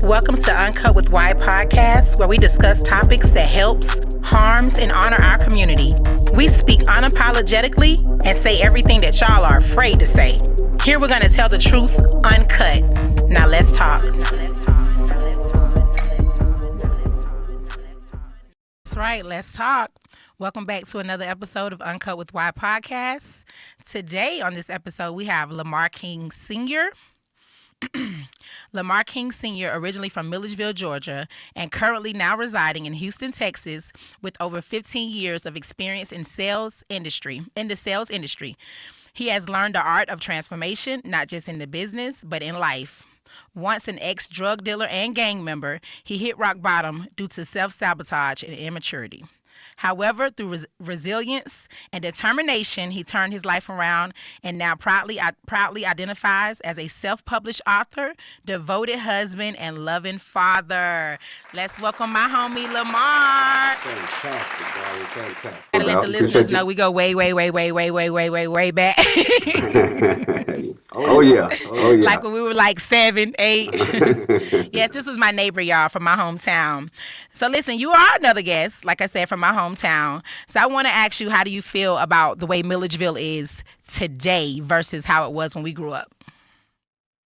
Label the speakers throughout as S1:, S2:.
S1: Welcome to Uncut with Why podcast, where we discuss topics that helps, harms, and honor our community. We speak unapologetically and say everything that y'all are afraid to say. Here we're going to tell the truth uncut. Now let's talk. That's right, let's talk. Welcome back to another episode of Uncut with Why podcast. Today on this episode, we have Lamar King Sr., Lamar King Sr., originally from Milledgeville, Georgia, and currently now residing in Houston, Texas, with over 15 years of experience in the sales industry. He has learned the art of transformation, not just in the business, but in life. Once an ex-drug dealer and gang member, he hit rock bottom due to self-sabotage and immaturity. However, through resilience and determination, he turned his life around and now proudly identifies as a self-published author, devoted husband, and loving father. Let's welcome my homie, Lamar.
S2: Fantastic, Barry. Fantastic.
S1: Gotta let the listeners know we go way back.
S2: Oh yeah.
S1: Like when we were like 7, 8. Yes, this was my neighbor, y'all, from my hometown. So listen, you are another guest, like I said, from my hometown. So I want to ask you, how do you feel about the way Milledgeville is today versus how it was when we grew up?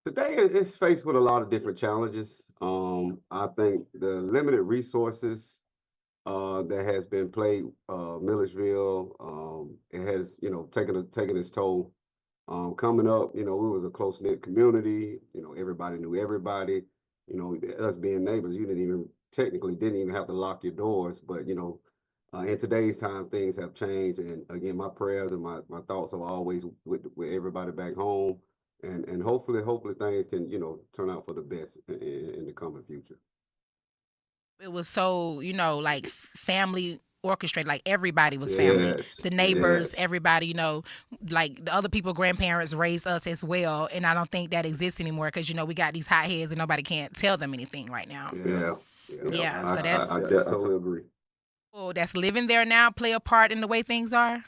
S2: Today it's faced with a lot of different challenges. I think the limited resources that has been played Milledgeville, it has taken its toll. Coming up, we was a close-knit community. Everybody knew everybody. Us being neighbors, you didn't even have to lock your doors. But in today's time, things have changed. And again, my prayers and my thoughts are always with everybody back home. And hopefully things can turn out for the best in the coming future.
S1: It was so, like family orchestrated, like everybody was family.
S2: Yes,
S1: The neighbors,
S2: yes.
S1: everybody, like the other people, grandparents raised us as well. And I don't think that exists anymore because, we got these hotheads and nobody can't tell them anything right now.
S2: Yeah.
S1: So that's
S2: I totally agree.
S1: people that's living there now play a part in the way things are.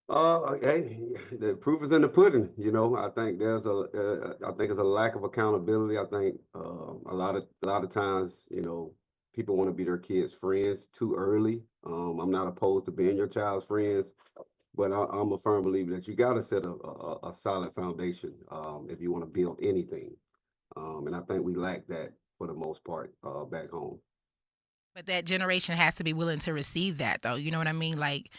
S2: Hey, the proof is in the pudding. I think I think there's a lack of accountability. I think a lot of times, people want to be their kids' friends too early. I'm not opposed to being your child's friends, but I'm a firm believer that you got to set a solid foundation if you want to build anything. And I think we lack that for the most part back home.
S1: But that generation has to be willing to receive that, though. You know what I mean? Like,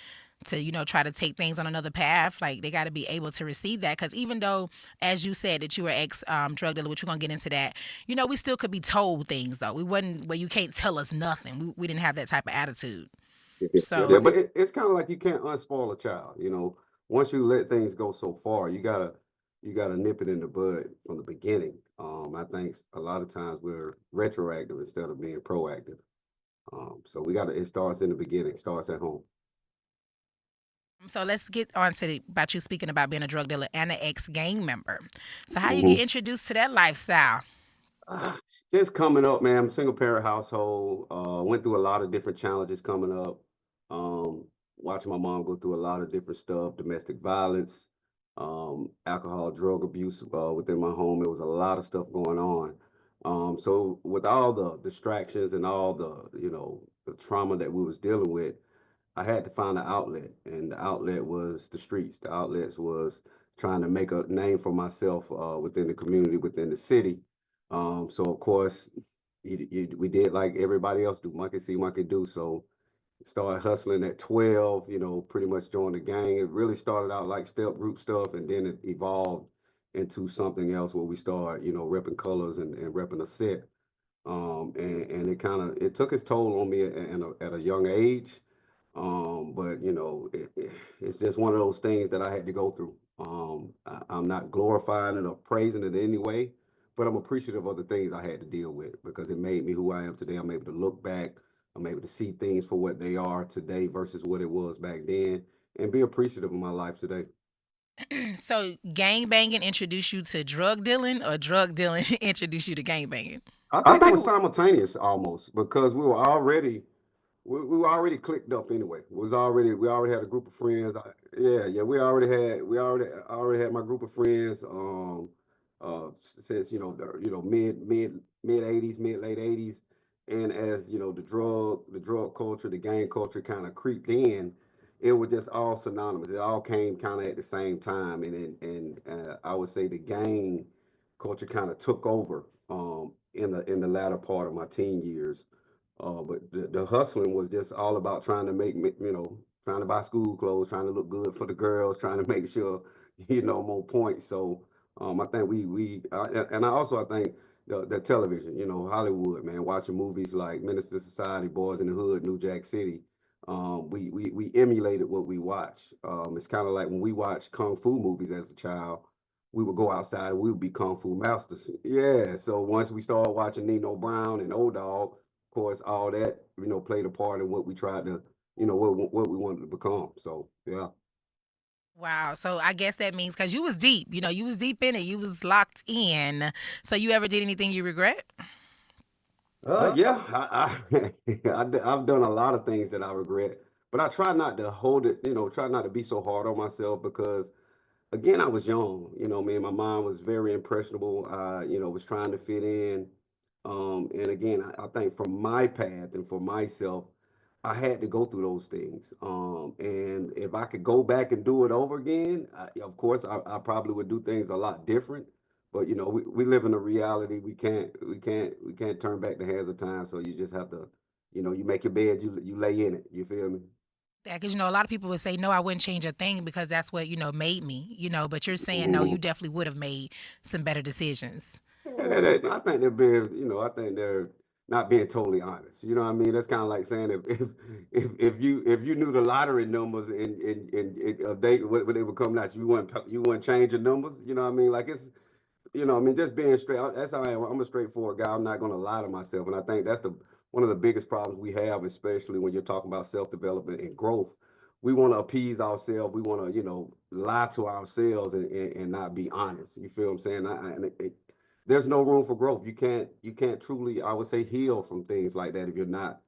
S1: to, try to take things on another path. Like, they got to be able to receive that. Because even though, as you said, that you were ex-drug dealer, which we're going to get into that, we still could be told things, though. We wasn't where you can't tell us nothing. We didn't have that type of attitude. So,
S2: Yeah, but it's kind of like you can't unspoil a child. Once you let things go so far, you gotta nip it in the bud from the beginning. I think a lot of times we're retroactive instead of being proactive. So it starts in the beginning, starts at home.
S1: so let's get on to about you speaking about being a drug dealer and an ex-gang member. So how you get introduced to that lifestyle?
S2: Just coming up, man. I'm a single parent household. Went through a lot of different challenges coming up. Watching my mom go through a lot of different stuff, domestic violence, alcohol, drug abuse within my home. It was a lot of stuff going on. So with all the distractions and all the trauma that we was dealing with, I had to find an outlet, and the outlet was the streets. The outlets was trying to make a name for myself within the community, within the city. So of course, we did like everybody else do, monkey see, monkey do. So started hustling at 12, pretty much joined the gang. It really started out like step group stuff, and then it evolved into something else where we started, repping colors and repping a set. And it took its toll on me at a young age. But it's just one of those things that I had to go through. I'm not glorifying it or praising it in any way, but I'm appreciative of the things I had to deal with because it made me who I am today. I'm able to look back. I'm able to see things for what they are today versus what it was back then, and be appreciative of my life today.
S1: So gang banging introduced you to drug dealing, or drug dealing introduced you to gang banging?
S2: I think it was simultaneous almost because we were already clicked up anyway. We already had a group of friends. Yeah, we already had my group of friends. since mid '80s, mid late '80s, and as the drug culture, the gang culture kind of creeped in, it was just all synonymous. It all came kind of at the same time, and I would say the gang culture kind of took over in the latter part of my teen years. But the hustling was just all about trying to trying to buy school clothes, trying to look good for the girls, trying to make sure I'm on point. So I think and I also I think the television, Hollywood, man, watching movies like Minister Society, Boys in the Hood, New Jack City. We emulated what we watch. It's kind of like when we watch kung fu movies as a child, we would go outside and we would be kung fu masters. Yeah. So once we started watching Nino Brown and Old Dog, of course, all that played a part in what we tried to, what we wanted to become. So yeah.
S1: Wow. So I guess that means because you was deep, you was deep in it, you was locked in. So you ever did anything you regret?
S2: Yeah, I've done a lot of things that I regret, but I try not to hold it, try not to be so hard on myself because again, I was young. Me and my mom was very impressionable. I, was trying to fit in. And again, I think for my path and for myself, I had to go through those things. And if I could go back and do it over again, of course, I probably would do things a lot different. But we live in a reality. We can't turn back the hands of time. So you just have to, you make your bed, you lay in it. You feel me?
S1: That because a lot of people would say no, I wouldn't change a thing because that's what made me. But you're saying no, you
S2: Mhm.
S1: definitely would have made some better decisions.
S2: Yeah, I think they're being, I think they're not being totally honest. You know what I mean? That's kind of like saying if you knew the lottery numbers in a day when they were coming out, you wouldn't change your numbers. You know what I mean? Like I mean, just being straight. That's how I am. I'm a straightforward guy. I'm not going to lie to myself, and I think that's the one of the biggest problems we have, especially when you're talking about self development and growth. We want to appease ourselves. We want to, lie to ourselves and not be honest. You feel what I'm saying? There's no room for growth. You can't truly, I would say, heal from things like that if you're not,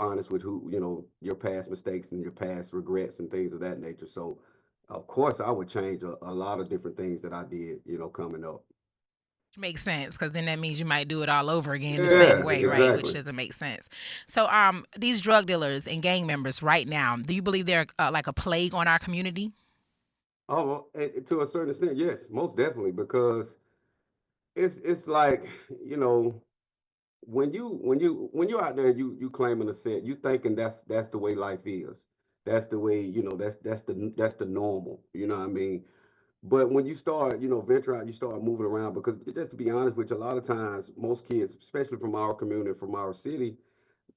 S2: honest with your past mistakes and your past regrets and things of that nature. So, of course, I would change a lot of different things that I did, coming up.
S1: Which makes sense because then that means you might do it all over again the same
S2: Yeah,
S1: way, right? Which
S2: exactly.
S1: doesn't make sense. So, these drug dealers and gang members right now, do you believe they're like a plague on our community?
S2: Oh, well, to a certain extent, yes, most definitely, because it's like, you know, when you're out there, you claiming a set, you thinking that's the way life is. That's the way, that's the normal. You know what I mean? But when you start, venture out, you start moving around because just to be honest with you, a lot of times most kids, especially from our community, from our city,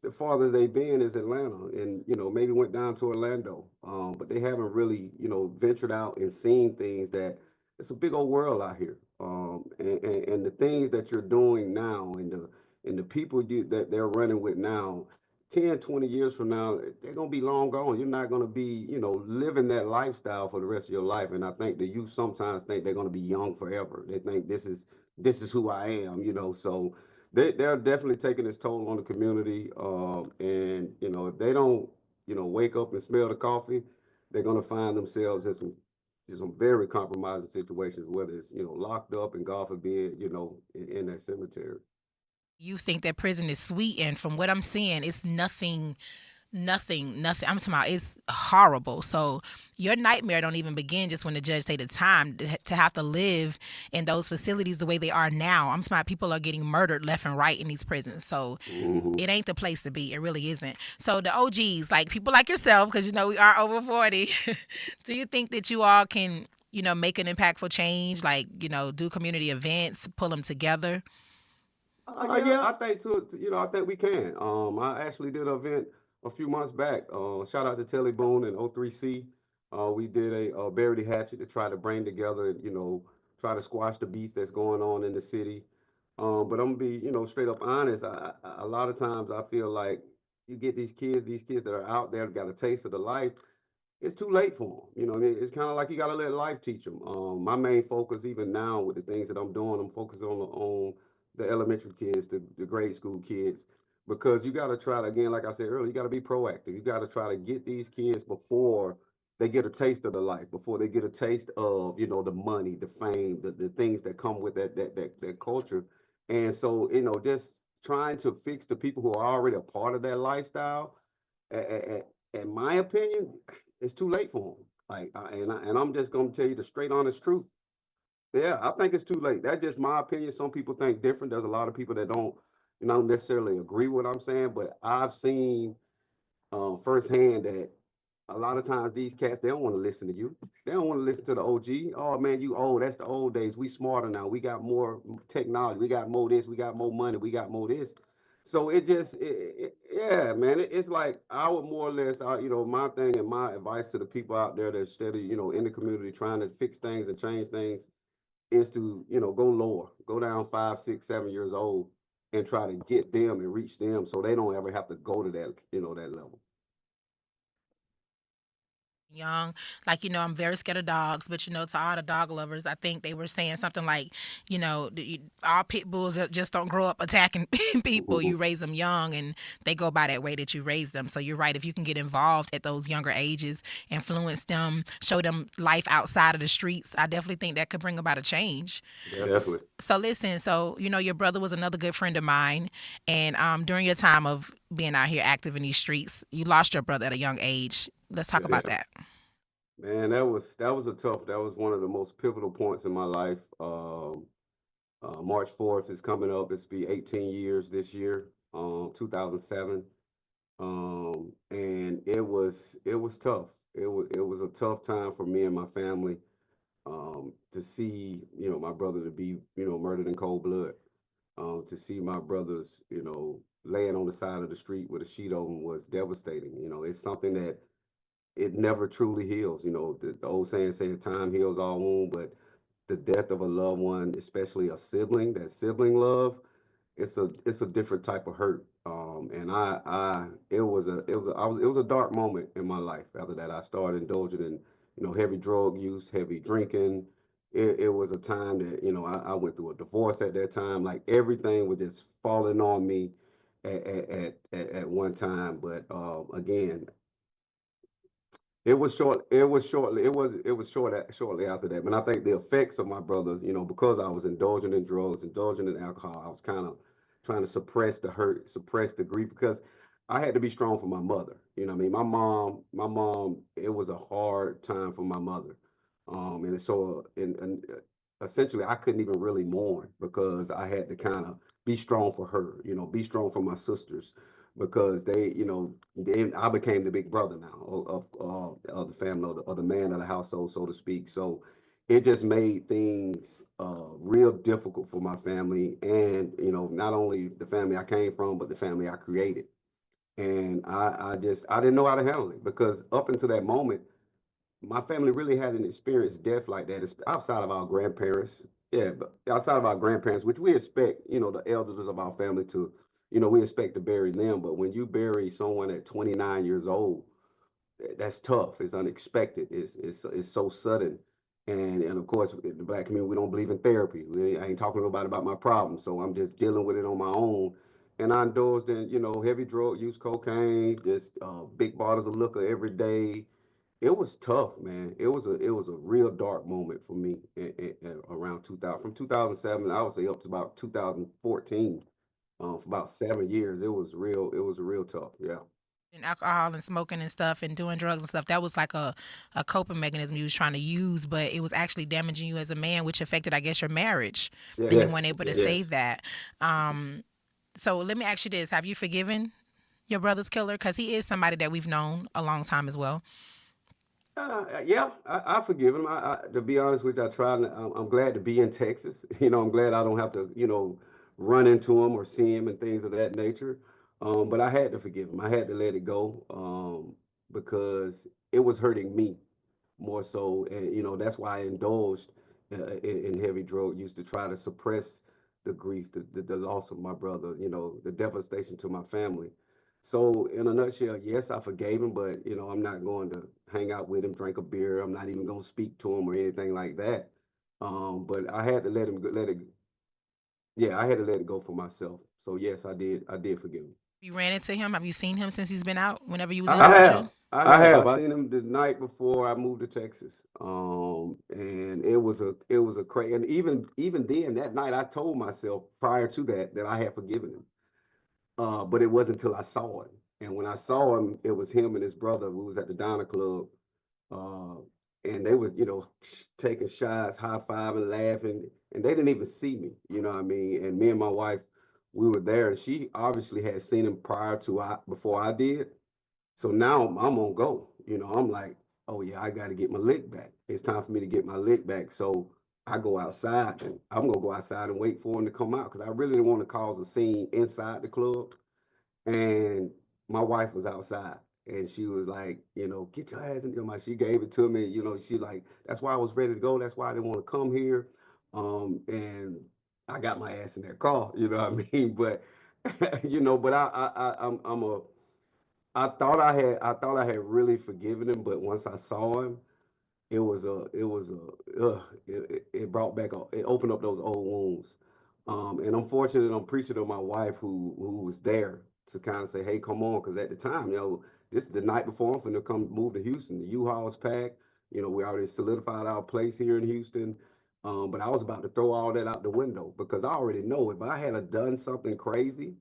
S2: the farthest they've been is Atlanta, and maybe went down to Orlando, but they haven't really ventured out and seen things that it's a big old world out here, and the things that you're doing now, and the people that they're running with now. 10, 20 years from now, they're gonna be long gone. You're not gonna be, living that lifestyle for the rest of your life. And I think the youth sometimes think they're gonna be young forever. They think this is who I am, So they're definitely taking its toll on the community. And if they don't, wake up and smell the coffee, they're gonna find themselves in some very compromising situations, whether it's locked up and God forbid, in that cemetery.
S1: You think that prison is sweet, and from what I'm seeing, it's nothing, nothing. I'm talking about it's horrible. So your nightmare don't even begin just when the judge say the time to have to live in those facilities the way they are now. I'm talking about people are getting murdered left and right in these prisons. So
S2: Hmm.
S1: it ain't the place to be. It really isn't. So the OGs, like people like yourself, because we are over 40. Do you think that you all can, make an impactful change? Like, do community events, pull them together?
S2: Yeah, I think I think we can. I actually did an event a few months back. Shout out to Telly Boone and O3C. We did a Bury the Hatchet to try to bring together, try to squash the beef that's going on in the city. But I'm gonna be, straight up honest. A lot of times I feel like you get these kids that are out there got a taste of the life. It's too late for them. It's kind of like you got to let life teach them. My main focus, even now with the things that I'm doing, I'm focused on the elementary kids, the grade school kids, because you got to try to, again, like I said earlier, you got to be proactive. You got to try to get these kids before. they get a taste of the life, before they get a taste of, the money, the fame, the things that come with that culture. And so, just trying to fix the people who are already a part of that lifestyle, in my opinion, it's too late for them. Like, and I'm just gonna tell you the straight honest truth. Yeah, I think it's too late. That's just my opinion. Some people think different. There's a lot of people that don't, necessarily agree with what I'm saying. But I've seen firsthand that a lot of times these cats, they don't want to listen to you. They don't want to listen to the OG. Oh man, you old. That's the old days. We smarter now. We got more technology. We got more this. We got more money. We got more this. So yeah, man. It's like I would more or less, my thing and my advice to the people out there that's steady, in the community trying to fix things and change things is to, go lower, go down 5, 6, 7 years old and try to get them and reach them so they don't ever have to go to that, that level.
S1: Young, like, I'm very scared of dogs, but to all the dog lovers, I think they were saying something like, all pit bulls just don't grow up attacking people. You raise them young and they go by that way that you raise them. So you're right. If you can get involved at those younger ages, influence them, show them life outside of the streets, I definitely think that could bring about a change.
S2: Definitely.
S1: So listen, so your brother was another good friend of mine, and during your time of being out here active in these streets, you lost your brother at a young age. Let's talk about
S2: Yeah.
S1: that.
S2: Man, that was a tough. That was one of the most pivotal points in my life. March 4th is coming up. It's be 18 years this year. 2007. And it was tough. It was a tough time for me and my family. To see, my brother to be, murdered in cold blood. To see my brothers, laying on the side of the street with a sheet on them was devastating. It's something that it never truly heals. The old saying time heals all wound, but the death of a loved one, especially a sibling, that sibling love, it's a different type of hurt. And it was a dark moment in my life. After that, I started indulging in, heavy drug use, heavy drinking. It was a time that, I went through a divorce at that time. Like everything was just falling on me at one time. But again, it was shortly after that. But I think the effects of my brother, because I was indulging in drugs, indulging in alcohol, I was kind of trying to suppress the hurt, suppress the grief, because I had to be strong for my mother. You know what I mean? My mom, it was a hard time for my mother. And so and essentially I couldn't even really mourn because I had to kind of be strong for her, be strong for my sisters because they, then I became the big brother now of the family, of the man of the household, so to speak. So it just made things real difficult for my family, and not only the family I came from, but the family I created. And I didn't know how to handle it because up until that moment, my family really hadn't experienced death like that, outside of our grandparents. Yeah, but outside of our grandparents, which we expect, the elders of our family to, we expect to bury them. But when you bury someone at 29 years old, that's tough. It's unexpected. It's so sudden. And of course, in the black community, we don't believe in therapy. I ain't talking to nobody about my problems, so I'm just dealing with it on my own. And I indulged in, heavy drug use, cocaine, just big bottles of liquor every day. It was tough, man. It was a real dark moment for me around 2000. From 2007, I would say up to about 2014, for about 7 years. It was real. It was real tough. Yeah.
S1: And alcohol and smoking and stuff and doing drugs and stuff, that was like a coping mechanism you was trying to use, but it was actually damaging you as a man, which affected, I guess, your marriage. And you weren't
S2: Yes.
S1: able to
S2: Yes.
S1: save that. So let me ask you this. Have you forgiven your brother's killer? Because he is somebody that we've known a long time as well.
S2: Yeah, I forgive him. To be honest with you, I tried. I'm glad to be in Texas. I'm glad I don't have to, run into him or see him and things of that nature. But I had to forgive him. I had to let it go, because it was hurting me more so, and that's why I indulged in heavy drug use to try to suppress the grief, the loss of my brother, the devastation to my family. So in a nutshell, yes, I forgave him, but I'm not going to hang out with him, drink a beer. I'm not even going to speak to him or anything like that. But I had to let it. Yeah, I had to let it go for myself. So yes, I did. I did forgive him.
S1: You ran into him? Have you seen him since he's been out? Whenever you was in
S2: I
S1: Georgia?
S2: have. I have. I seen him the night before I moved to Texas. And it was a crazy. And even then that night, I told myself prior to that I had forgiven him. But it wasn't until I saw him. And when I saw him, it was him and his brother who was at the Donna Club. Uh, and they was, taking shots, high fiving, laughing, and they didn't even see me. You know what I mean? And me and my wife, we were there, and she obviously had seen him before I did. So now I'm on go. I'm like, oh yeah, I got to get my lick back. It's time for me to get my lick back. So I go outside, and I'm gonna go outside and wait for him to come out because I really didn't want to cause a scene inside the club. And my wife was outside, and she was like, get your ass in there. She gave it to me. She like, that's why I was ready to go. That's why I didn't want to come here. And I got my ass in that car. You know what I mean? But but I thought I had really forgiven him, but once I saw him, it brought back it opened up those old wounds. And I'm fortunate, I'm appreciative of my wife who was there to kind of say, hey, come on, because at the time, this is the night before I'm finna come move to Houston. The U-Haul's packed. We already solidified our place here in Houston. But I was about to throw all that out the window because I already know if I had done something crazy,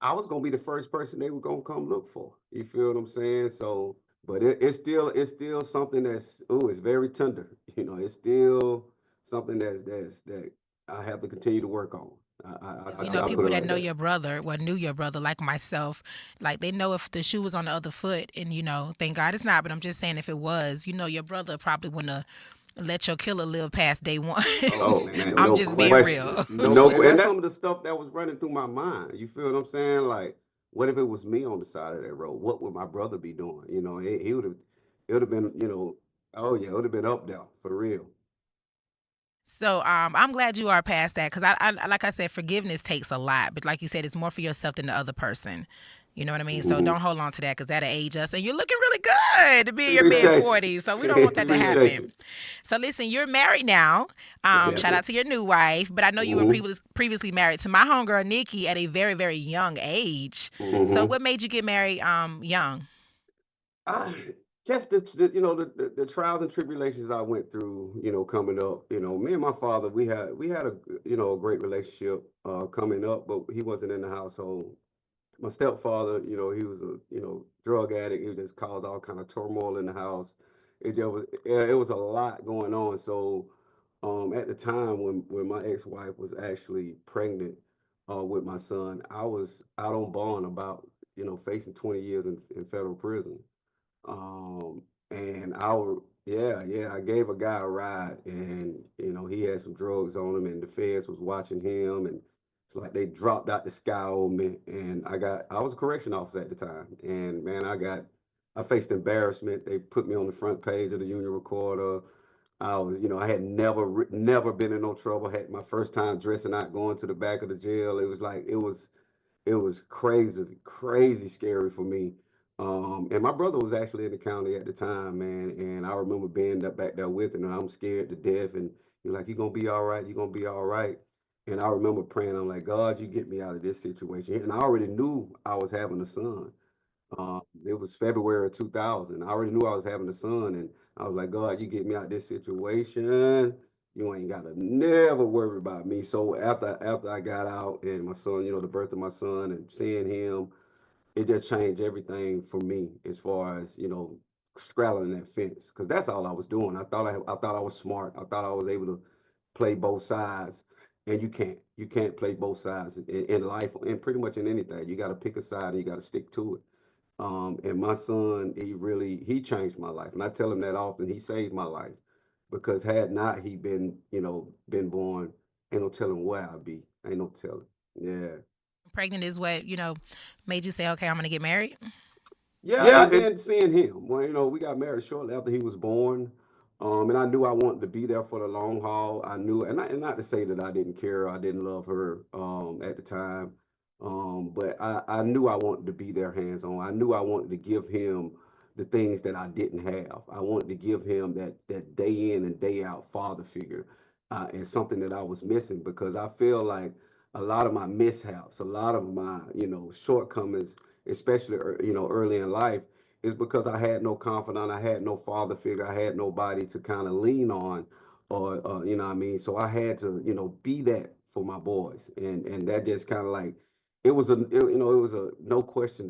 S2: I was gonna be the first person they were gonna come look for. You feel what I'm saying? So, but it's still something it's very tender. It's still something that I have to continue to work on.
S1: Because
S2: Put it
S1: people that
S2: like
S1: know
S2: that.
S1: your brother, well, knew your brother, like myself, like they know if the shoe was on the other foot, and thank God it's not. But I'm just saying, if it was, your brother probably wouldn't have let your killer live past day one.
S2: Oh man,
S1: I'm
S2: no
S1: just being
S2: question,
S1: real.
S2: and that's some of the stuff that was running through my mind. You feel what I'm saying? Like, what if it was me on the side of that road? What would my brother be doing? He would have. It would have been. Oh yeah, it would have been up there for real.
S1: So I'm glad you are past that because like I said, forgiveness takes a lot, but like you said, it's more for yourself than the other person. You know what I mean? So
S2: Hmm.
S1: don't hold on to that because that'll age us. And you're looking really good to be in your mid
S2: Appreciate
S1: 40s. So we don't
S2: you.
S1: want that to
S2: Appreciate you.
S1: happen. So listen, you're married now.
S2: Yeah.
S1: Shout out to your new wife. But I know you were
S2: Hmm.
S1: previously married to my homegirl Nikki at a very, very young age. So
S2: Hmm.
S1: what made you get married young?
S2: I just the trials and tribulations I went through, coming up. Me and my father, we had a great relationship coming up, but he wasn't in the household. My stepfather, he was a drug addict. He just caused all kind of turmoil in the house. It was a lot going on. So at the time when my ex-wife was actually pregnant with my son, I was out on bond about facing 20 years in federal prison. Um, and I gave a guy a ride, and he had some drugs on him, and the feds was watching him, and it's like they dropped out the sky on me, and I was a correction officer at the time, and man, I faced embarrassment. They put me on the front page of the Union Recorder. I had never been in no trouble. Had my first time dressing out, going to the back of the jail. It was crazy, crazy scary for me. And my brother was actually in the county at the time, man. And I remember being back there with him, and I'm scared to death. And you're like, you're gonna be all right. You're gonna be all right. And I remember praying, I'm like, God, you get me out of this situation. And I already knew I was having a son. It was February of 2000. I already knew I was having a son, and I was like, God, you get me out of this situation. You ain't gotta never worry about me. So after I got out and my son, the birth of my son and seeing him, it just changed everything for me as far as straddling that fence because that's all I was doing. I thought I was smart. I thought I was able to play both sides, and you can't play both sides in life and pretty much in anything. You got to pick a side and you got to stick to it. And my son, he changed my life, and I tell him that often. He saved my life because had not he been born, ain't no telling where I'd be. Ain't no telling. Yeah.
S1: Pregnant is what, made you say, okay, I'm going to get married?
S2: Yeah, and then seeing him, well, we got married shortly after he was born, and I knew I wanted to be there for the long haul. I knew, and not to say that I didn't care, I didn't love her at the time, but I knew I wanted to be there hands on. I knew I wanted to give him the things that I didn't have. I wanted to give him that day in and day out father figure, and something that I was missing because I feel like a lot of my mishaps, a lot of my, shortcomings, especially, early in life, is because I had no confidant, I had no father figure, I had nobody to kind of lean on, or, what I mean. So I had to, be that for my boys, and that just kind of like, it was a no question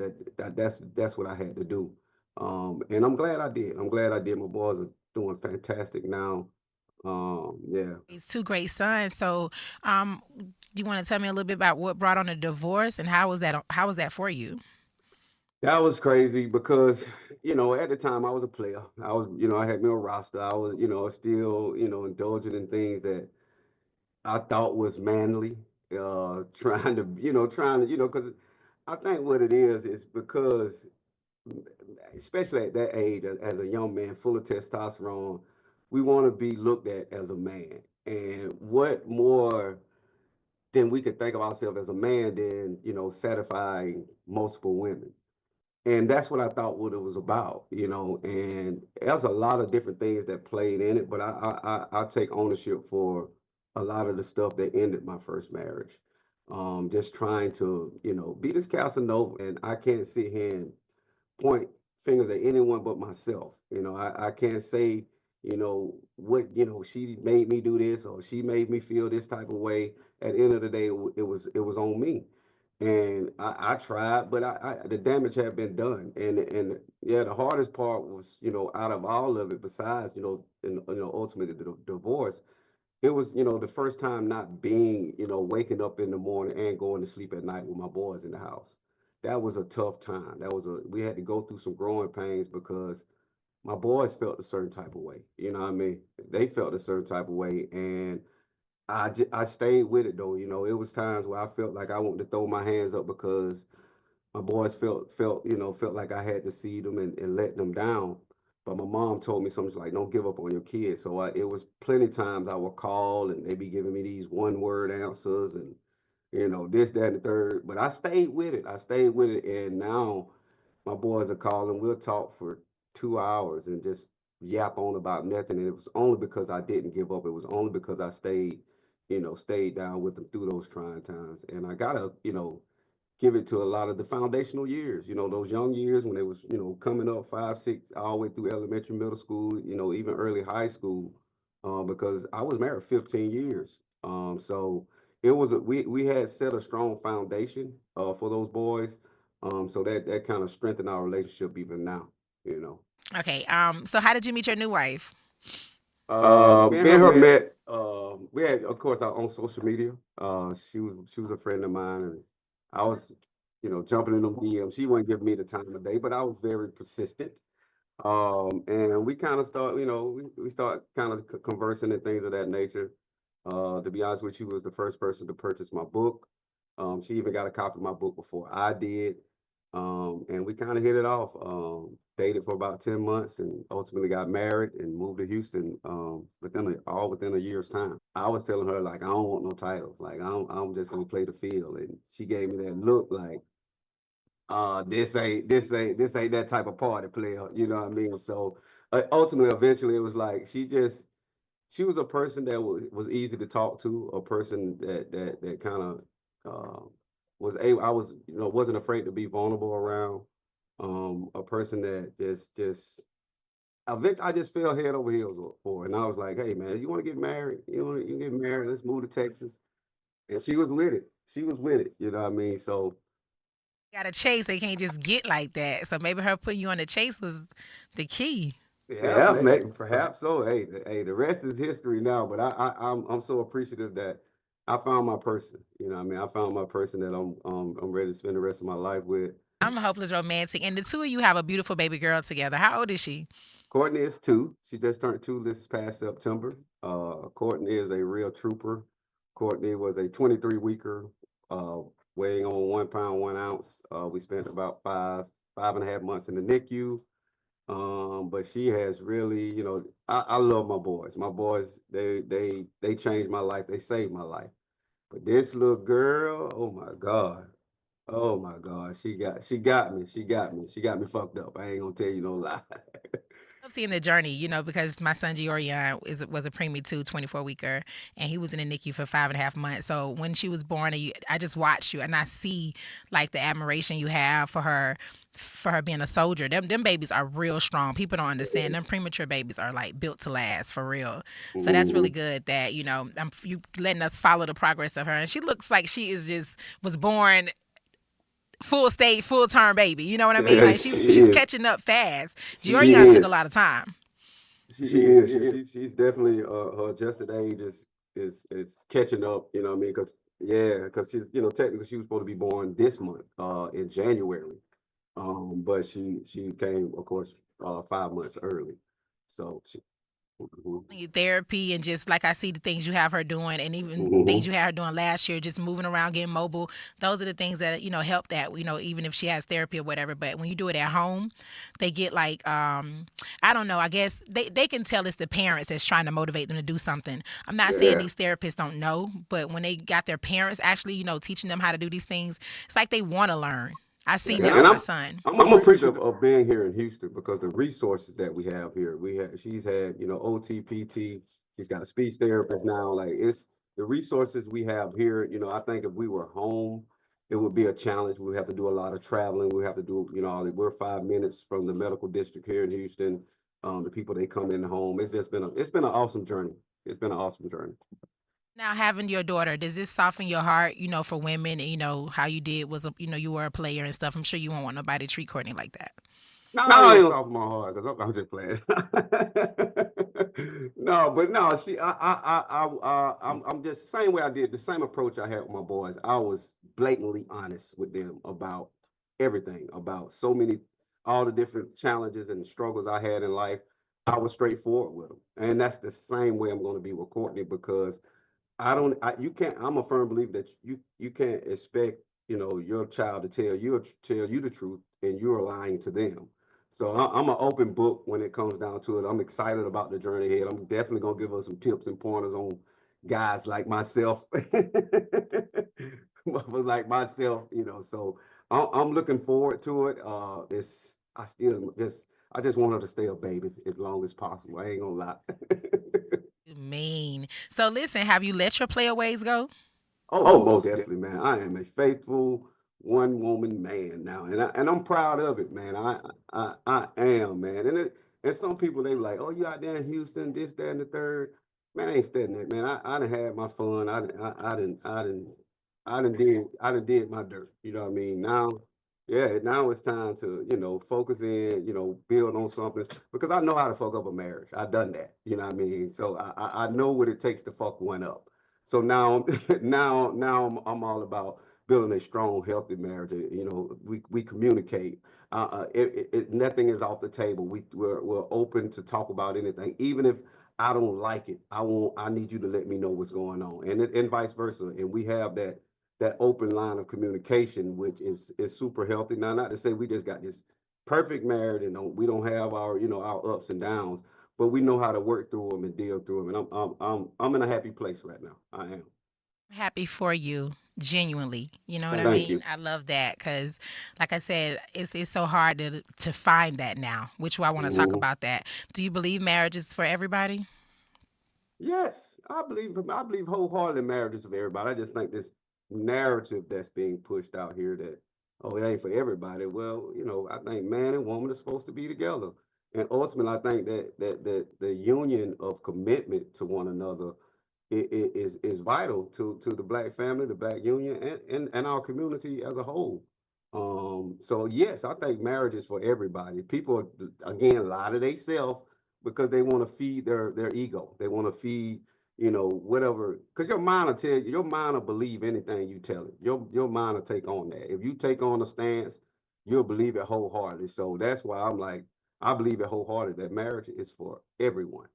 S2: that's what I had to do, and I'm glad I did. I'm glad I did. My boys are doing fantastic now. Yeah.
S1: It's two great sons. So, do you want to tell me a little bit about what brought on a divorce and how was that? How was that for you?
S2: That was crazy because, at the time I was a player. I was, I had me a roster. I was, still, indulging in things that I thought was manly. Trying to, because I think what it is because, especially at that age, as a young man full of testosterone, we want to be looked at as a man. And what more than we could think of ourselves as a man than, satisfying multiple women? And that's what I thought what it was about, and there's a lot of different things that played in it, but I take ownership for a lot of the stuff that ended my first marriage. Just trying to, be this Casanova, and I can't sit here and point fingers at anyone but myself. I can't say, what, she made me do this or she made me feel this type of way. At the end of the day, it was on me. And I tried, but the damage had been done. And yeah, the hardest part was, out of all of it, besides, ultimately the divorce, it was, the first time not being, waking up in the morning and going to sleep at night with my boys in the house. That was a tough time. We had to go through some growing pains because my boys felt a certain type of way. You know what I mean? They felt a certain type of way. And I stayed with it though. It was times where I felt like I wanted to throw my hands up because my boys felt like I had to see them and let them down. But my mom told me something like, "Don't give up on your kids." So it was plenty times I would call and they be giving me these one word answers and this, that, and the third. But I stayed with it. I stayed with it, and now my boys are calling. We'll talk for 2 hours and just yap on about nothing. And it was only because I didn't give up. It was only because I stayed down with them through those trying times. And I gotta, give it to a lot of the foundational years, those young years when they was, coming up 5, 6, all the way through elementary, middle school, even early high school, because I was married 15 years. So we had set a strong foundation for those boys. So that kind of strengthened our relationship even now, you know.
S1: Okay. So how did you meet your new wife?
S2: Me and her met. We had, of course, our own social media. She was a friend of mine, and I was, jumping in them DMs. She wasn't giving me the time of day, but I was very persistent. And we kind of start, we start kind of conversing and things of that nature. To be honest with you, was the first person to purchase my book. She even got a copy of my book before I did. And we kind of hit it off. Dated for about 10 months and ultimately got married and moved to Houston all within a year's time. I was telling her, like, I don't want no titles. Like, I'm just going to play the field. And she gave me that look like, this ain't that type of party player. You know what I mean? So ultimately, eventually, it was like she was a person that was easy to talk to, a person that kind of was able. I was wasn't afraid to be vulnerable around. A person that just eventually I just fell head over heels for, and I was like, hey man, you want to get married? You get married? Let's move to Texas. And she was with it. She was with it. You know what I mean? So
S1: Got to chase. They can't just get like that. So maybe her putting you on the chase was the key.
S2: yeah, perhaps so. The rest is history now. But I'm so appreciative that I found my person. You know, what I mean, I found my person that I'm ready to spend the rest of my life with.
S1: I'm a hopeless romantic, and the two of you have a beautiful baby girl together. How old is she?
S2: Courtney is 2. She just turned 2 this past September. Courtney is a real trooper. Courtney was a 23 weeker, uh, weighing on 1 pound 1 ounce. We spent about 5.5 months in the NICU. But she has really, I love my boys. My boys, they changed my life. They saved my life. But this little girl, oh my God. Oh my God. She got me. She got me fucked up. I ain't gonna tell you no lie.
S1: I've seen the journey, because my son Giorian was a preemie too, 24-weeker, and he was in the NICU for 5.5 months. So when she was born, I just watched you, and I see like the admiration you have for her being a soldier. Them babies are real strong. People don't understand. Them
S2: Yes.
S1: premature babies are like built to last for real. So that's really
S2: Hmm.
S1: good that you letting us follow the progress of her, and she looks like she is just was born full stage, full term baby. You know what I mean? Like
S2: Yes,
S1: she's catching up fast.
S2: she
S1: Giorian took a
S2: is.
S1: lot of time.
S2: She is. She's definitely her adjusted age is catching up. You know what I mean? Because yeah, because she's technically she was supposed to be born this month, in January. But she came, of course, 5 months early. So she. Mhm.
S1: Therapy and just like I see the things you have her doing, and even things
S2: Mhm.
S1: you had her doing last year, just moving around, getting mobile. Those are the things that help that even if she has therapy or whatever. But when you do it at home, they get like I don't know. I guess they can tell it's the parents that's trying to motivate them to do something. I'm not saying
S2: Yeah.
S1: these therapists don't know, but when they got their parents actually teaching them how to do these things, it's like they want to learn. I seen
S2: Yeah,
S1: that
S2: and
S1: with my
S2: I'm
S1: son.
S2: I'm appreciative of being here in Houston because the resources that we have here. She's had, OT, PT, she's got a speech therapist now. Like it's the resources we have here, I think if we were home, it would be a challenge. We have to do a lot of traveling. We have to do, we're 5 minutes from the medical district here in Houston. The people they come in home. It's been an awesome journey. It's been an awesome journey.
S1: Now, having your daughter, does this soften your heart, for women? And, how you did was, you were a player and stuff. I'm sure you won't want nobody to treat Courtney like that.
S2: No, it was off my heart because I'm just playing. No, but no, I'm just same way I did the same approach I had with my boys. I was blatantly honest with them about everything, about so many, all the different challenges and struggles I had in life. I was straightforward with them, and that's the same way I'm going to be with Courtney because you can't. I'm a firm believer that you can't expect your child to tell you the truth, and you're lying to them. So I'm an open book when it comes down to it. I'm excited about the journey ahead. I'm definitely gonna give us some tips and pointers on guys like myself, like myself. So I'm looking forward to it. I just want her to stay a baby as long as possible. I ain't gonna lie.
S1: Mean. So, listen, have you let your playaways go?
S2: Oh, most definitely, man. I am a faithful one woman man now, and I'm proud of it, man. I am, man. And some people they be like, oh, you out there in Houston, this, that, and the third. Man, I ain't studying that, man. I done had my fun. I done did my dirt. You know what I mean? Now it's time to focus in, build on something because I know how to fuck up a marriage. I've done that. You know what I mean? So I know what it takes to fuck one up. So now, now I'm all about building a strong, healthy marriage. We communicate. Nothing is off the table. We're open to talk about anything, even if I don't like it. I need you to let me know what's going on, and vice versa. And we have that open line of communication, which is super healthy. Now, not to say we just got this perfect marriage and we don't have our our ups and downs, but we know how to work through them and deal through them. And I'm in a happy place right now. I am.
S1: Happy for you, genuinely. You know what I
S2: Thank
S1: mean?
S2: you.
S1: I love that because, like I said, it's so hard to find that now, which I want to talk
S2: Mhm.
S1: about that. Do you believe marriage is for everybody?
S2: Yes, I believe wholeheartedly in marriages of everybody. I just think this narrative that's being pushed out here that it ain't for everybody. Well, I think man and woman are supposed to be together, and ultimately, I think that the union of commitment to one another is vital to the black family, the black union, and our community as a whole. So yes, I think marriage is for everybody. People again lie to themselves because they want to feed their ego. They want to feed whatever. Because your mind will tell you, your mind will believe anything you tell it. Your mind will take on that. If you take on a stance, you'll believe it wholeheartedly. So that's why I'm like, I believe it wholeheartedly that marriage is for everyone.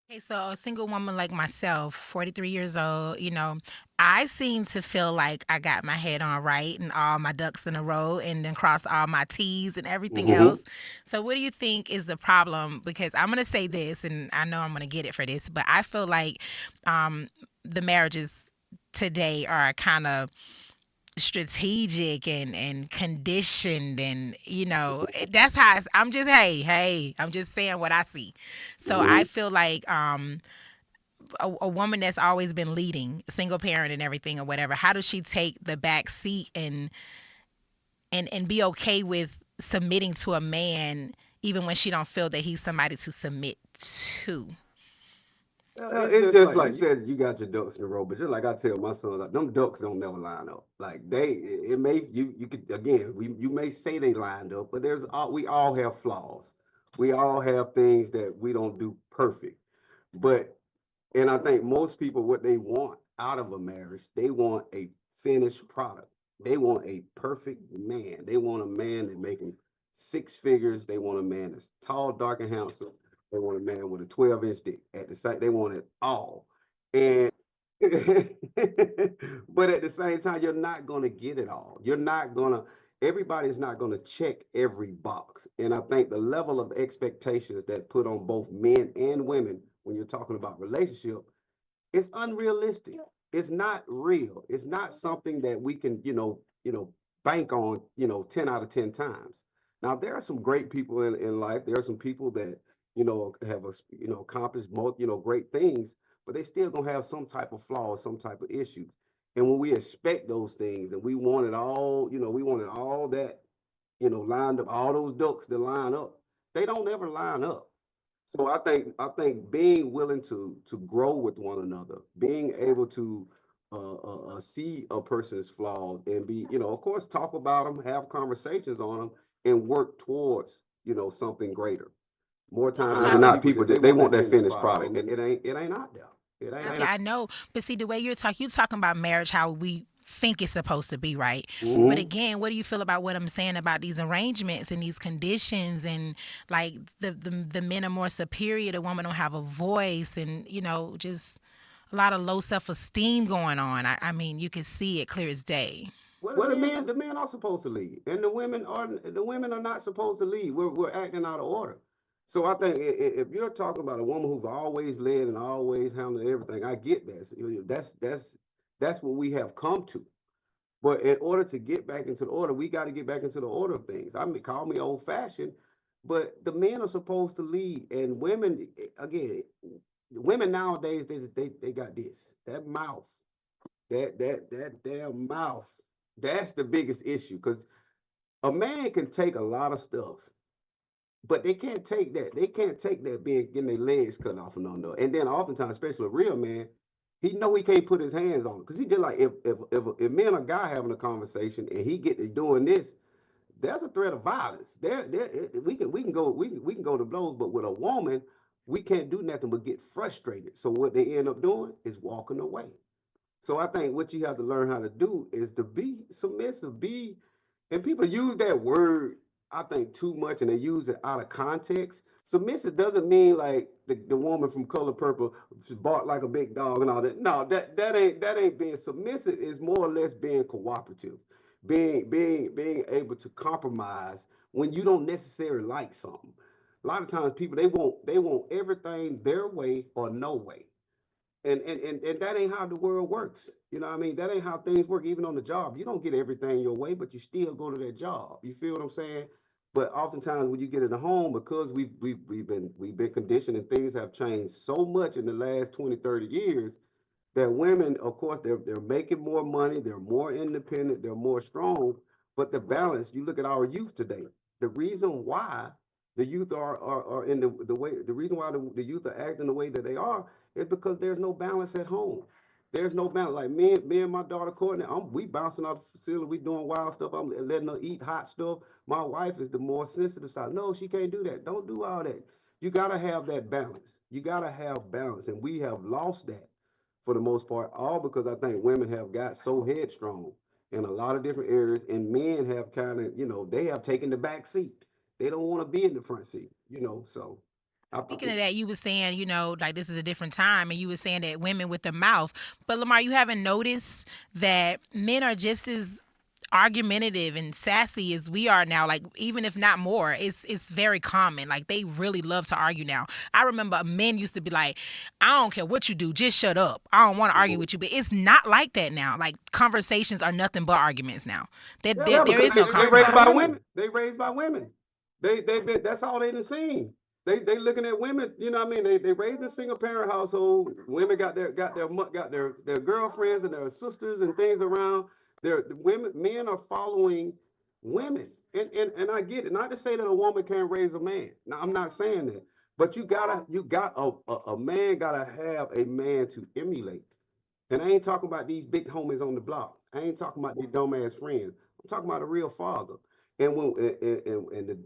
S1: Okay, so a single woman like myself, 43 years old, I seem to feel like I got my head on right and all my ducks in a row and then crossed all my T's and everything
S2: Hmm.
S1: else. So, what do you think is the problem? Because I'm going to say this, and I know I'm going to get it for this, but I feel like um, the marriages today are kind of strategic and conditioned, and that's how I'm just, hey, I'm just saying what I see. So I
S2: Mhm.
S1: feel like a woman that's always been leading, single parent and everything or whatever, how does she take the back seat and be okay with submitting to a man even when she don't feel that he's somebody to submit to?
S2: It's just like you said, you got your ducks in a row, but just like I tell my son, like them ducks don't never line up. Like it may you could again, you may say they lined up, but we all have flaws. We all have things that we don't do perfect. But and I think most people, what they want out of a marriage, they want a finished product. They want a perfect man. They want a man that making six figures. They want a man that's tall, dark, and handsome. They want a man with a 12-inch dick. At the same, they want it all. And but at the same time, you're not gonna get it all. You're not gonna. Everybody's not gonna check every box. And I think the level of expectations that put on both men and women when you're talking about relationship, it's unrealistic. It's not real. It's not something that we can, bank on, 10 out of 10 times. Now, there are some great people in life. There are some people that, have, accomplished, great things, but they still gonna have some type of flaw or some type of issue. And when we expect those things and we want it all, we wanted all that, lined up, all those ducks that line up, they don't ever line up. So I think being willing to grow with one another, being able to see a person's flaws and be, of course, talk about them, have conversations on them, and work towards, something greater. More
S1: You
S2: times than
S1: talking?
S2: not, people just they want that finished product, and it ain't out there. It ain't.
S1: Yeah, I know. But see, the way you're talking about marriage, how we think it's supposed to be, right? But
S2: Mhm.
S1: again, what do you feel about what I'm saying about these arrangements and these conditions, and like the men are more superior, the woman don't have a voice, and just a lot of low self esteem going on. I mean, you can see it clear as day.
S2: Well, the men are supposed to lead, and the women are not supposed to lead. We're acting out of order. So I think if you're talking about a woman who's always led and always handled everything, I get that. So, that's what we have come to. But in order to get back into the order, we got to get back into the order of things. I mean, call me old fashioned, but the men are supposed to lead, and women again. Women nowadays they got that mouth, that damn mouth. That's the biggest issue because a man can take a lot of stuff, but they can't take that. They can't take that being getting their legs cut off and on there. And then oftentimes, especially a real man, he know he can't put his hands on it because he just like if me and a guy having a conversation and he get to doing this, there's a threat of violence. We can go to blows, but with a woman, we can't do nothing but get frustrated. So what they end up doing is walking away. So I think what you have to learn how to do is to be submissive, and people use that word, I think, too much and they use it out of context. Submissive doesn't mean like the woman from Color Purple bark like a big dog and all that. No, that ain't being submissive. Is more or less being cooperative, being able to compromise when you don't necessarily like something. A lot of times people they want everything their way or no way, and that ain't how the world works. You know what I mean? That ain't how things work. Even on the job, you don't get everything your way, but you still go to that job. You feel what I'm saying? But oftentimes when you get in the home, because we've been conditioned and things have changed so much in the last 20, 30 years, that women, of course, they're making more money, they're more independent, they're more strong. But the balance, you look at our youth today. The reason why the youth are in the way, the reason why the youth are acting the way that they are is because there's no balance at home. There's no balance. Like me and my daughter Courtney, we bouncing out the facility, we doing wild stuff. I'm letting her eat hot stuff. My wife is the more sensitive side. No, she can't do that. Don't do all that. You gotta have that balance. You gotta have balance, and we have lost that for the most part, all because I think women have got so headstrong in a lot of different areas, and men have kind of, they have taken the back seat. They don't want to be in the front seat, So, I,
S1: Speaking of that, you were saying, like this is a different time, and you were saying that women with the mouth. But Lamar, you haven't noticed that men are just as argumentative and sassy as we are now, like even if not more, it's very common. Like they really love to argue now. I remember men used to be like, I don't care what you do, just shut up. I don't want to argue
S2: Mhm.
S1: with you. But it's not like that now. Like conversations are nothing but arguments now.
S2: Yeah,
S1: There
S2: because
S1: is no
S2: they raised by
S1: compromise.
S2: women. They raised by women. They been that's all they done seen. They looking at women. You know what I mean? They raised in single parent household. Women got their girlfriends and their sisters and things around. The women men are following women. And I get it. Not to say that a woman can't raise a man. Now I'm not saying that. But a man gotta have a man to emulate. And I ain't talking about these big homies on the block. I ain't talking about these dumbass friends. I'm talking about a real father. And the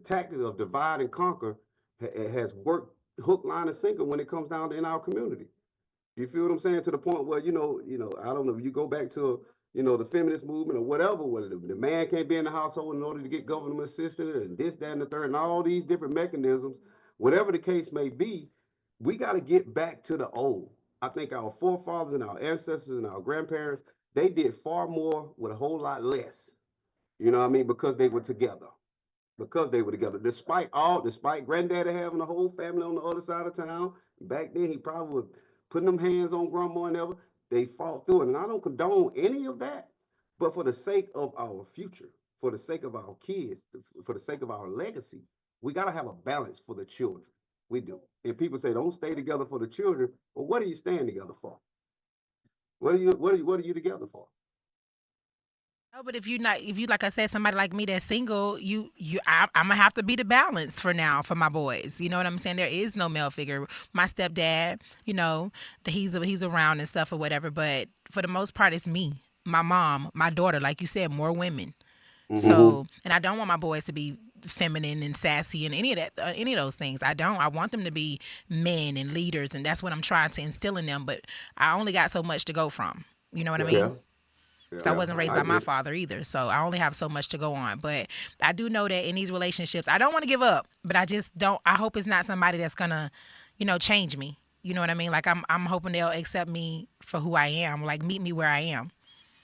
S2: tactic of divide and conquer has worked hook, line, and sinker when it comes down to in our community. You feel what I'm saying? To the point where I don't know. You go back to the feminist movement or whatever, where the man can't be in the household in order to get government assistance and this, that, and the third, and all these different mechanisms. Whatever the case may be, we got to get back to the old. I think our forefathers and our ancestors and our grandparents, they did far more with a whole lot less. You know what I mean? Because they were together, because they were together. Despite granddaddy having a whole family on the other side of town, back then he probably was putting them hands on grandma and ever. They fought through it. And I don't condone any of that, but for the sake of our future, for the sake of our kids, for the sake of our legacy, we got to have a balance for the children. We do. And people say, don't stay together for the children. Well, what are you staying together for? What are you together for?
S1: No, but if you like I said, somebody like me that's single, I'm gonna have to be the balance for now for my boys. You know what I'm saying? There is no male figure. My stepdad, he's around and stuff or whatever, but for the most part, it's me, my mom, my daughter. Like you said, more women.
S2: Mm-hmm.
S1: So, and I don't want my boys to be feminine and sassy and any of those things. I don't. I want them to be men and leaders, and that's what I'm trying to instill in them. But I only got so much to go from. You know what I
S2: Yeah.
S1: mean?
S2: Yeah.
S1: So I wasn't raised
S2: I
S1: by my
S2: get it.
S1: father either. So I only have so much to go on. But I do know that in these relationships, I don't want to give up, but I just don't. I hope it's not somebody that's gonna, change me. You know what I mean? Like I'm hoping they'll accept me for who I am. Like meet me where I am.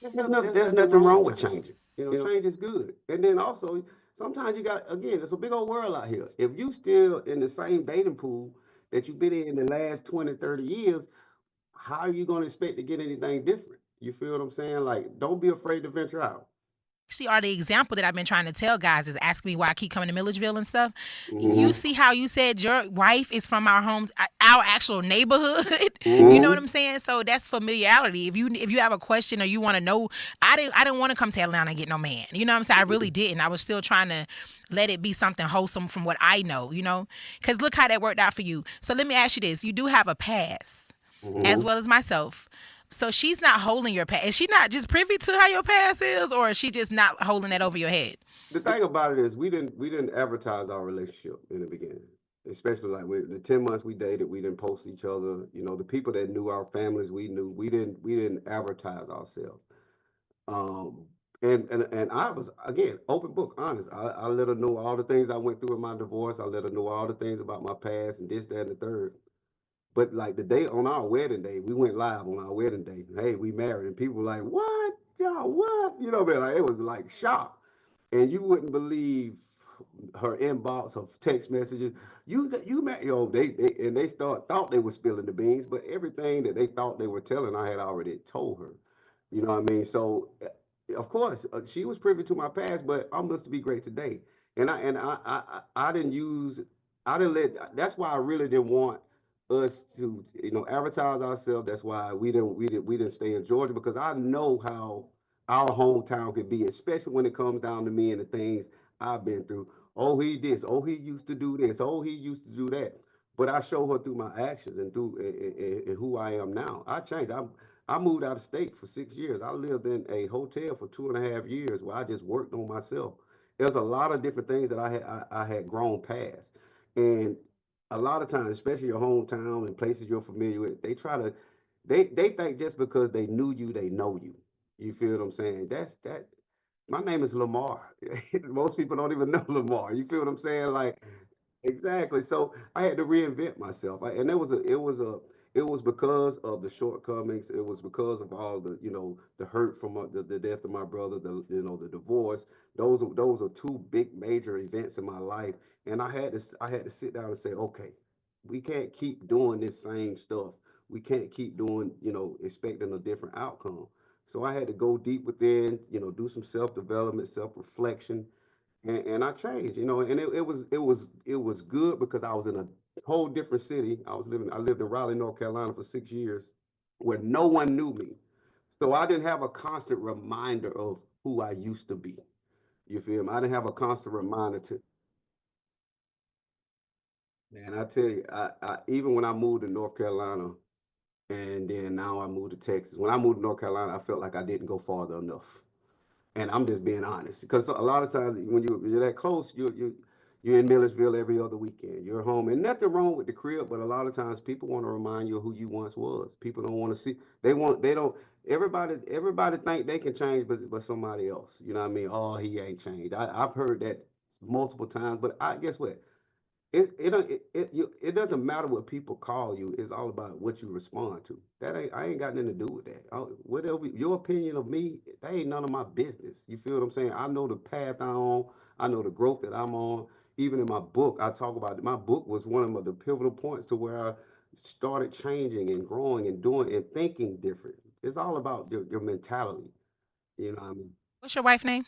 S2: There's nothing wrong with changing. Change is good. And then also, sometimes you got again, it's a big old world out here. If you still in the same dating pool that you've been in the last 20, 30 years, how are you going to expect to get anything different? You feel what I'm saying? Like, don't be afraid to venture out.
S1: Actually are the example that I've been trying to tell guys is asking me why I keep coming to Milledgeville and stuff. You
S2: Mm-hmm.
S1: see how you said your wife is from our home, our actual neighborhood. You know what
S2: Mm-hmm.
S1: I'm saying? So that's familiarity. If you have a question or you want to know, I didn't want to come to Atlanta and get no man. You know what I'm saying? I really didn't. I was still trying to let it be something wholesome from what I know. Because look how that worked out for you. So let me ask you this: you do have a past, as
S2: Mm-hmm.
S1: well as myself. So she's not holding your past. Is she not just privy to how your past is, or is she just not holding that over your head?
S2: The thing about it is, we didn't advertise our relationship in the beginning. Especially like with the 10 months we dated, we didn't post each other. The people that knew our families, we knew. We didn't advertise ourselves. Um, and I was again open book, honest. I let her know all the things I went through in my divorce. I let her know all the things about my past and this, that, and the third. But like the day on our wedding day, we went live on our wedding day. Hey, we married, and people were like, "What? Y'all what?" Man, like it was like shock, and you wouldn't believe her inbox of text messages. You met they thought they were spilling the beans, but everything that they thought they were telling, I had already told her. You know what I mean? So, of course, she was privy to my past, but I'm supposed to be great today. And I didn't use, I didn't let. That's why I really didn't want us to, advertise ourselves. That's why we didn't stay in Georgia, because I know how our hometown can be, especially when it comes down to me and the things I've been through. Oh, he this. Oh, he used to do this. Oh, he used to do that. But I show her through my actions and through and who I am now. I changed. I moved out of state for 6 years. I lived in a hotel for 2.5 years where I just worked on myself. There's a lot of different things that I had grown past, and a lot of times, especially your hometown and places you're familiar with, they think just because they knew you, they know you. You feel what I'm saying? That's that. My name is Lamar. Most people don't even know Lamar. You feel what I'm saying? Like exactly. So I had to reinvent myself, and it was because of the shortcomings. It was because of all the, the hurt from the death of my brother, the divorce. Those are two big major events in my life, and I had to sit down and say, okay, we can't keep doing this same stuff. We can't keep doing, expecting a different outcome. So I had to go deep within, do some self development, self reflection, and I changed, and it was good because I was in a whole different city. I lived in Raleigh, North Carolina for 6 years, where no one knew me. So I didn't have a constant reminder of who I used to be. You feel me? I didn't have a constant reminder to, man, I tell you, even when I moved to North Carolina and then now I moved to Texas, when I moved to North Carolina, I felt like I didn't go farther enough. And I'm just being honest, because a lot of times when you're that close, you're in Millersville every other weekend. You're home, and nothing wrong with the crib, but a lot of times people want to remind you of who you once was. People don't want to see. They don't. Everybody think they can change, but somebody else. You know what I mean? Oh, he ain't changed. I've heard that multiple times, but I guess what? It doesn't matter what people call you. It's all about what you respond to. I ain't got nothing to do with that. Whatever your opinion of me, that ain't none of my business. You feel what I'm saying? I know the path I'm on. I know the growth that I'm on. Even in my book, I talk about it. My book was one of the pivotal points to where I started changing and growing and doing and thinking different. It's all about your mentality. You know what I mean?
S1: What's your wife name?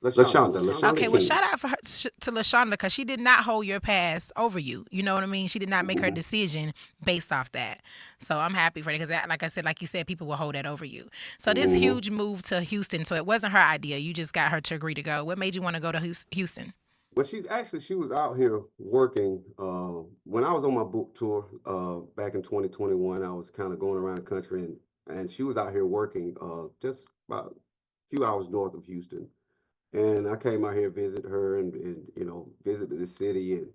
S2: Lashonda, Lashonda
S1: Okay, well,
S2: King.
S1: shout out for her, to Lashonda because she did not hold your past over you. You know what I mean? She did not make her
S2: Mhm.
S1: decision based off that. So I'm happy for it because, like I said, like you said, people will hold that over you. So this
S2: Mhm.
S1: huge move to Houston, so it wasn't her idea. You just got her to agree to go. What made you want to go to Houston?
S2: Well, she was out here working. When I was on my book tour back in 2021, I was kind of going around the country, and she was out here working just about a few hours north of Houston. And I came out here visit her and visited the city, and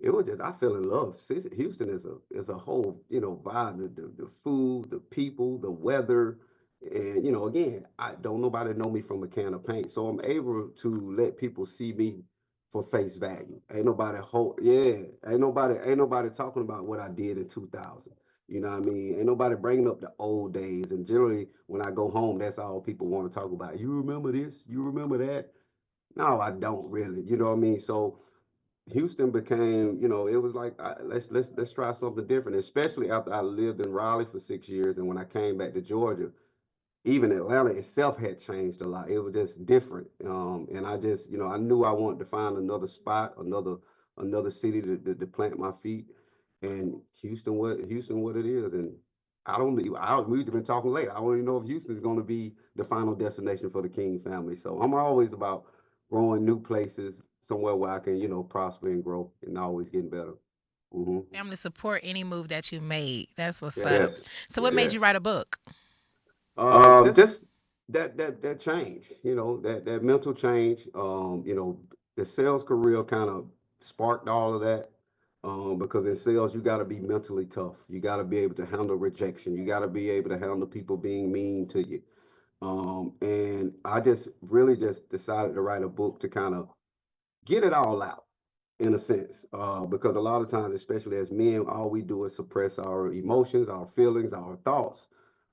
S2: it was just I fell in love. Houston is a whole vibe. The food, the people, the weather, and again, I don't nobody know me from a can of paint, so I'm able to let people see me for face value. Ain't nobody talking about what I did in 2000. You know what I mean? Ain't nobody bringing up the old days. And generally, when I go home, that's all people want to talk about. You remember this? You remember that? No, I don't really. You know what I mean? So Houston became, it was like let's try something different. Especially after I lived in Raleigh for 6 years, and when I came back to Georgia, even Atlanta itself had changed a lot. It was just different, and I just, I knew I wanted to find another spot, another city to plant my feet, and Houston what it is, and I don't. We've been talking late. I don't even know if Houston is going to be the final destination for the King family. So I'm always about growing new places, somewhere where I can, prosper and grow, and always getting better. Hmm.
S1: Family support any move that you made. That's what's up.
S2: Yes,
S1: So what made you
S2: yes.
S1: write a book?
S2: Just that change, that mental change. The sales career kind of sparked all of that. Because in sales, you got to be mentally tough. You got to be able to handle rejection. You got to be able to handle people being mean to you. And I just really just decided to write a book to kind of get it all out in a sense, because a lot of times, especially as men, all we do is suppress our emotions, our feelings, our thoughts,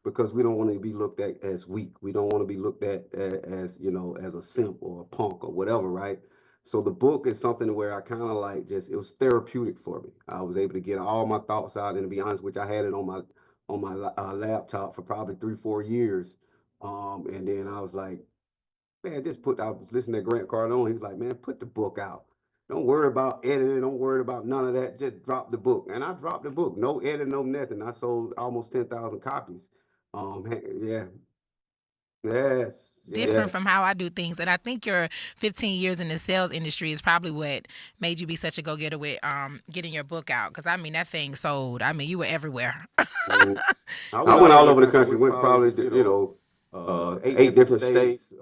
S2: because we don't want to be looked at as weak. We don't want to be looked at as, as a simp or a punk or whatever, right? So the book is something where I kind of like just it was therapeutic for me. I was able to get all my thoughts out, and to be honest, which I had it on my laptop for probably 3 4 years, and then I was like, man, I was listening to Grant Cardone. He's like, man, put the book out. Don't worry about editing. Don't worry about none of that. Just drop the book. And I dropped the book. No edit, no nothing. I sold almost 10,000 copies. Yeah, yes,
S1: Different from
S2: yes.
S1: how I do things, and I think your 15 years in the sales industry is probably what made you be such a go getter with getting your book out. Because I mean, that thing sold. I mean, you were everywhere.
S2: Mhm. I
S1: I
S2: went
S1: went
S2: all
S1: all
S2: over
S1: over
S2: the
S1: the country.
S2: country.
S1: Went
S2: Went
S1: probably,
S2: probably, 8 different states.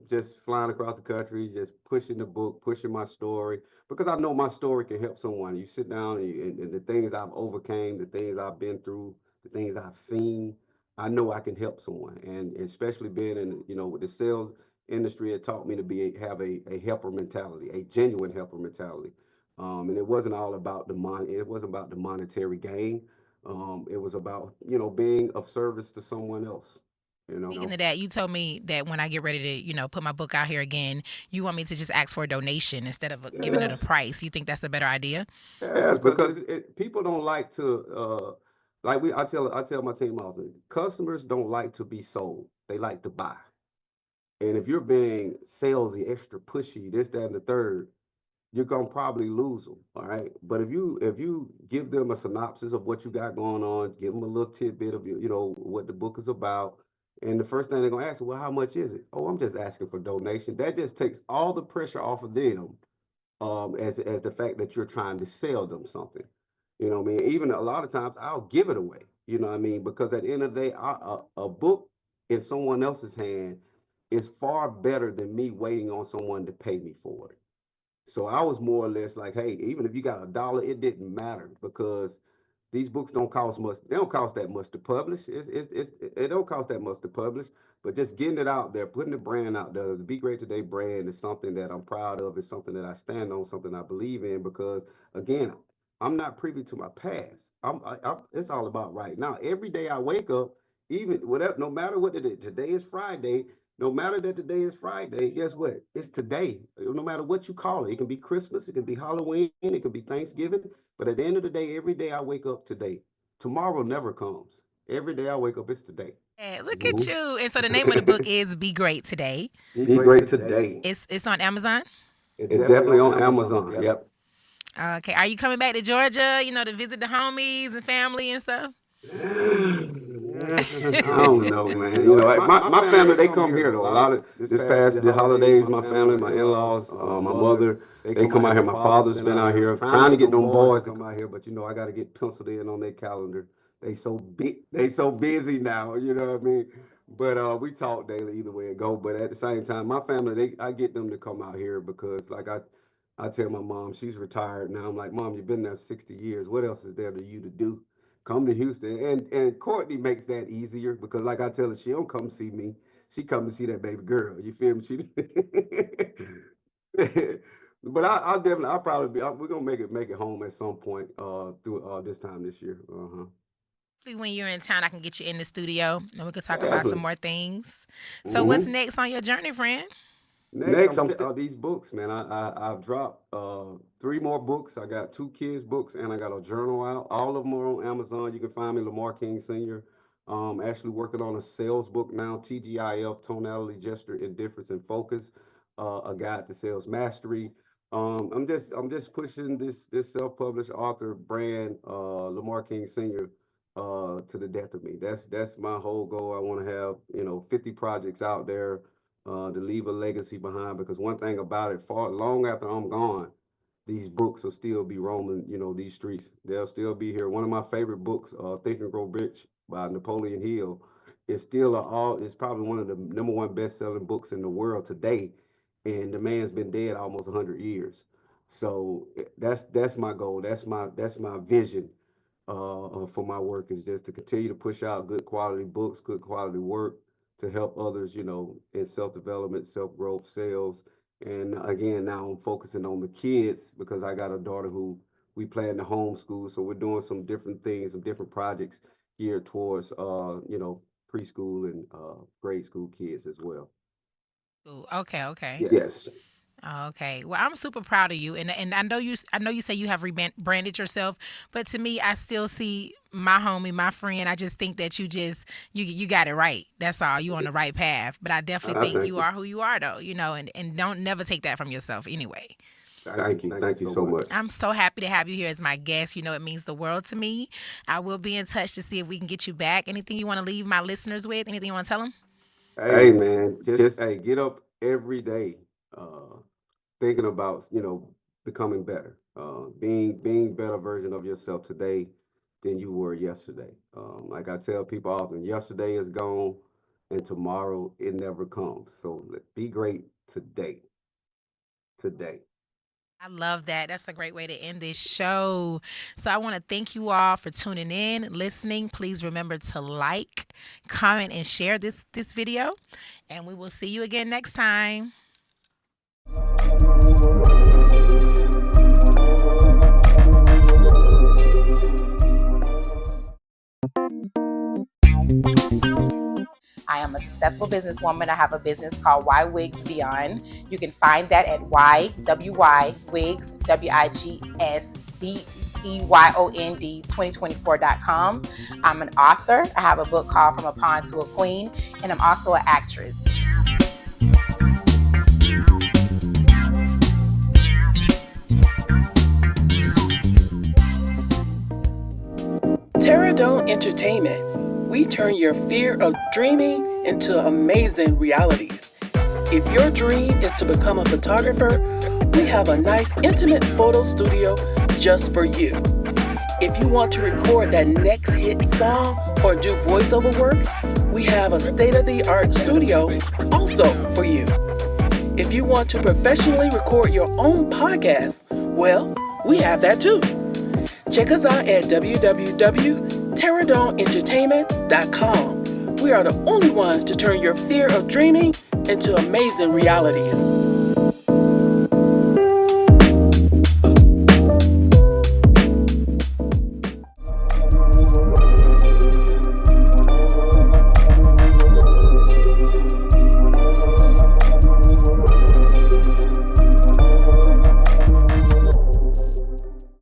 S2: Just flying across the country, just pushing the book, pushing my story, because I know my story can help someone. You sit down and the things I've overcame, the things I've been through, the things I've seen, I know I can help someone. And especially being in, with the sales industry, it taught me to have a helper mentality, a genuine helper mentality. And it wasn't all about it wasn't about the monetary gain, It was about, being of service to someone else, you know.
S1: Speaking of that, you told me that when I get ready to, put my book out here again, you want me to just ask for a donation instead of giving it a
S2: Yes,
S1: price. You think that's a better idea?
S2: yes, because people don't like to, like I tell my team often, customers don't like to be sold. They like to buy. And if you're being salesy, extra pushy, this, that, and the third, you're gonna probably lose them. All right. But if you give them a synopsis of what you got going on, give them a little tidbit of what the book is about, and the first thing they're gonna ask, well, how much is it? Oh, I'm just asking for donation. That just takes all the pressure off of them, as the fact that you're trying to sell them something. You know what I mean? Even a lot of times I'll give it away. You know what I mean? Because at the end of the day, a book in someone else's hand is far better than me waiting on someone to pay me for it. So I was more or less like, hey, even if you got $1, it didn't matter because these books don't cost much. They don't cost that much to publish. It don't cost that much to publish. But just getting it out there, putting the brand out there, the Be Great Today brand is something that I'm proud of. It's something that I stand on, something I believe in. Because again, I'm not privy to my past. It's all about right now. Every day I wake up, even whatever, no matter what it is. Today is Friday. No matter that today is Friday, guess what? It's today. No matter what you call it, it can be Christmas, it can be Halloween, it can be Thanksgiving. But at the end of the day, every day I wake up today. Tomorrow never comes. Every day I wake up, it's today.
S1: Yeah, look at
S2: Mhm.
S1: you. And so the name of the book is Be Great Today.
S2: Be great today.
S1: It's on Amazon.
S2: It's definitely on Amazon. Yep.
S1: Okay. Are you coming back to Georgia, to visit the homies and family and stuff?
S2: I don't know, man. My family, they come here though. A lot of the holidays, my family, my in-laws, my mother, they come out here. My father's been out here trying to get them boys to come out here, but I got to get penciled in on their calendar. They so busy now, you know what I mean? But we talk daily either way it go. But at the same time, my family, I get them to come out here because like I tell my mom, she's retired now. I'm like, Mom, you've been there 60 years. What else is there for you to do? Come to Houston. And Courtney makes that easier because like I tell her, she don't come see me. She come to see that baby girl. You feel me? She but I'll probably we're gonna make it home at some point through this time this year. Uh-huh.
S1: Hopefully when you're in town, I can get you in the studio and we could talk about some
S2: Definitely.
S1: more things. So what's
S2: Hmm.
S1: next on your journey, friend?
S2: Next, I'm still these books, man. I've dropped 3 more books. I got 2 kids books and I got a journal out. All of them are on Amazon. You can find me Lamar King Senior. Actually working on a sales book now. TGIF: Tonality, Gesture, Indifference, and Focus. A guide to sales mastery. I'm just pushing this self-published author brand, Lamar King Senior, to the death of me. That's my whole goal. I want to have 50 projects out there to leave a legacy behind. Because one thing about it, far long after I'm gone, these books will still be roaming, these streets. They'll still be here. One of my favorite books, Think and Grow Rich by Napoleon Hill, is still it's probably one of the #1 best-selling books in the world today, and the man's been dead almost 100 years. So that's my goal. That's my vision for my work is just to continue to push out good quality books, good quality work to help others, in self development, self growth, sales. And again, now I'm focusing on the kids because I got a daughter who we plan to homeschool. So we're doing some different things, some different projects geared towards, preschool and grade school kids as well.
S1: Ooh, okay, okay.
S2: Yes.
S1: Okay. Well, I'm super proud of you, and I know you say you have rebranded yourself, but to me, I still see my homie, my friend. I just think that you got it right. That's all. You on the right path. But I definitely think
S2: Thank
S1: you
S2: you.
S1: are who you are, though. And don't never take that from yourself anyway.
S2: Thank you. Thank you so much.
S1: I'm so happy to have you here as my guest. It means the world to me. I will be in touch to see if we can get you back. Anything you want to leave my listeners with? Anything you want to tell them?
S2: Hey man, just hey, get up every day, uh, thinking about becoming better, being better version of yourself today than you were yesterday. Like I tell people often, yesterday is gone, and tomorrow it never comes. So be great today, today.
S1: I love that. That's a great way to end this show. So I want to thank you all for tuning in, listening. Please remember to like, comment, and share this video. And we will see you again next time. I am a successful businesswoman. I have a business called Why Wigs Beyond. You can find that at YWY Wigs, WIGS BEYOND 2024.com. I'm an author. I have a book called From a Pawn to a Queen, and I'm also an actress.
S3: Pterodon Entertainment. We turn your fear of dreaming into amazing realities. If your dream is to become a photographer, we have a nice intimate photo studio just for you. If you want to record that next hit song or do voiceover work, we have a state-of-the-art studio also for you. If you want to professionally record your own podcast, well, we have that too. Check us out at www.pterodonentertainment.com. We are the only ones to turn your fear of dreaming into amazing realities.